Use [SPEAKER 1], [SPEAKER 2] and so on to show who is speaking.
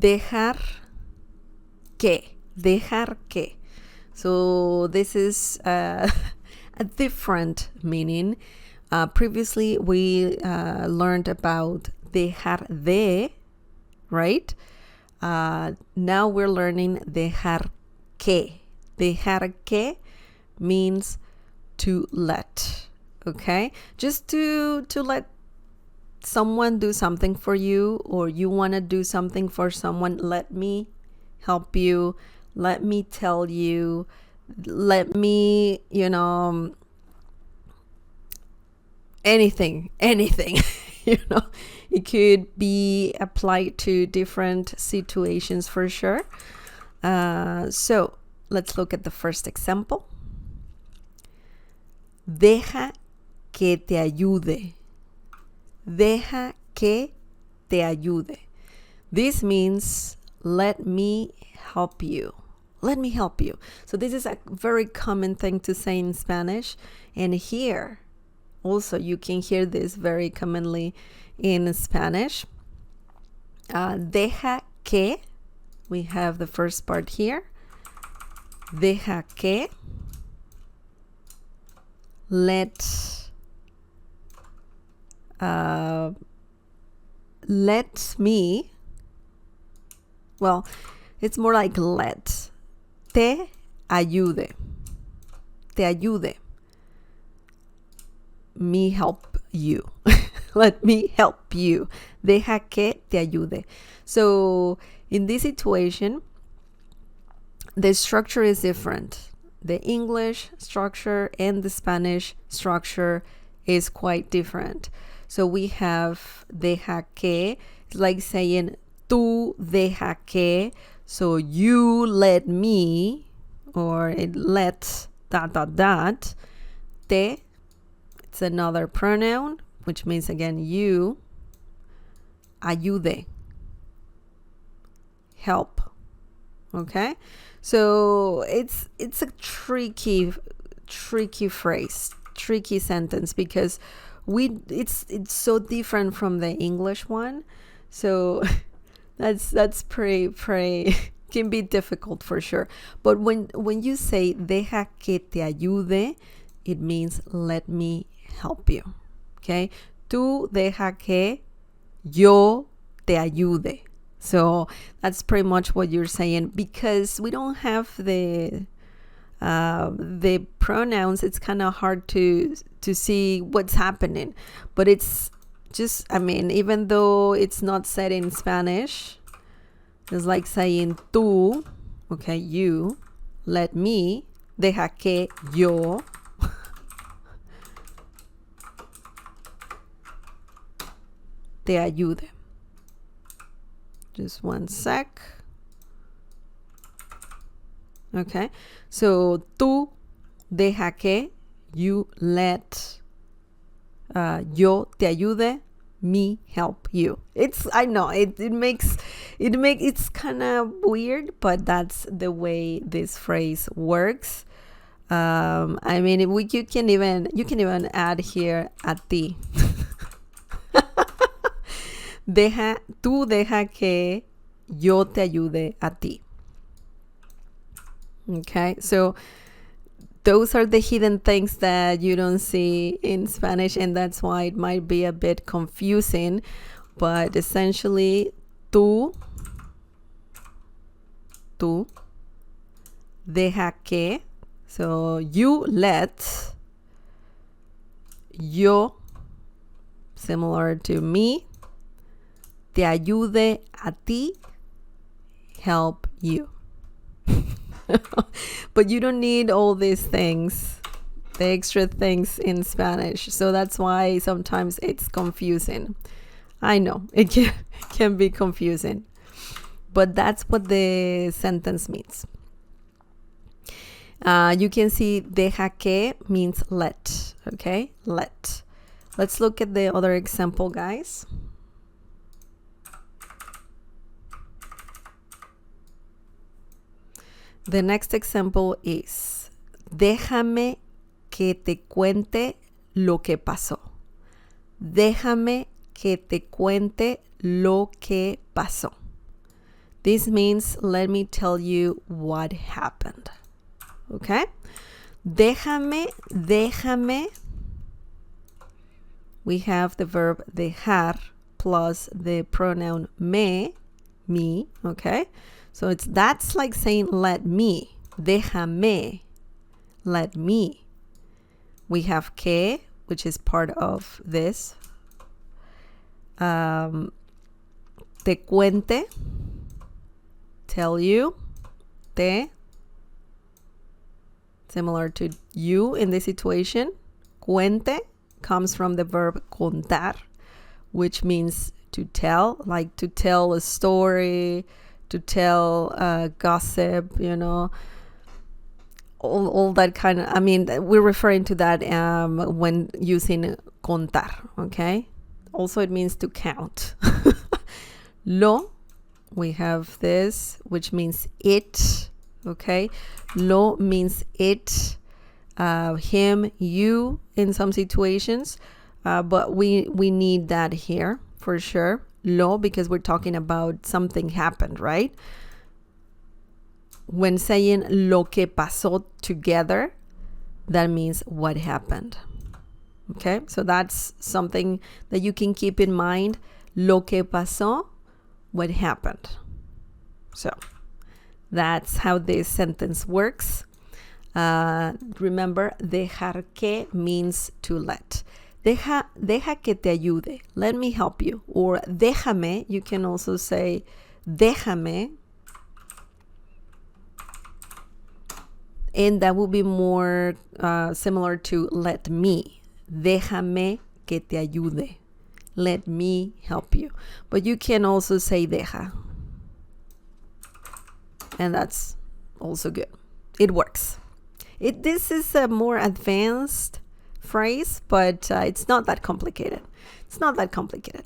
[SPEAKER 1] dejar que. So this is a different meaning. Previously, we learned about dejar de, right? Now we're learning dejar que. Dejar que means to let, okay? Just to let someone do something for you, or you want to do something for someone. Let me help you. Let me tell you. Let me, anything, it could be applied to different situations for sure. So let's look at the first example. Deja que te ayude. Deja que te ayude. This means let me help you. Let me help you. So this is a very common thing to say in Spanish. And here, also, you can hear this very commonly in Spanish. Deja que, we have the first part here. Deja que, let me, well, it's more like let. Te ayude. Te ayude. Me help you. Let me help you. Deja que te ayude. So in this situation, the structure is different. The English structure and the Spanish structure is quite different. So we have deja que, it's like saying tú deja que, so you let me, or it let ... Te, it's another pronoun, which means again you. Ayude, help. Okay, so it's a tricky phrase, tricky sentence, because it's so different from the English one. So that's pretty can be difficult for sure. But when you say deja que te ayude, it means let me help you. Okay, tú deja que yo te ayude. So that's pretty much what you're saying, because we don't have the pronouns. It's kind of hard to see what's happening, but it's just, even though it's not said in Spanish, it's like saying tú, okay, you, let me, deja que yo te ayude. Just one sec. Okay, so tú deja que, you let, yo te ayude, me help you. I know it's kind of weird, but that's the way this phrase works. You can even add here a ti. Tú deja que yo te ayude a ti. Okay, so those are the hidden things that you don't see in Spanish, and that's why it might be a bit confusing. But essentially, tú deja que, so you let, yo, similar to me, te ayude a ti, help you. But you don't need all these things, the extra things in Spanish. So that's why sometimes it's confusing. I know it can be confusing, but that's what the sentence means. You can see deja que means let. Okay, let. Let's look at the other example, guys. The next example is déjame que te cuente lo que pasó. Déjame que te cuente lo que pasó. This means let me tell you what happened. Okay? Déjame. We have the verb dejar plus the pronoun me, okay? So that's like saying let me. Déjame. Let me. We have que, which is part of this. Te cuente, tell you. Te, similar to you in this situation. Cuente comes from the verb contar, which means to tell, like to tell a story, to tell gossip, you know, all that kind of, I mean, we're referring to that when using contar, okay? Also, it means to count. Lo, we have this, which means it, okay? Lo means it, him, you in some situations, but we need that here for sure. Lo, because we're talking about something happened, right? When saying lo que pasó together, that means what happened. Okay, so that's something that you can keep in mind. Lo que pasó, what happened. So that's how this sentence works. Remember, dejar que means to let. Deja que te ayude. Let me help you. Or déjame, you can also say déjame. And that will be more similar to let me. Déjame que te ayude. Let me help you. But you can also say deja. And that's also good. It works. This is a more advanced phrase, but it's not that complicated. It's not that complicated.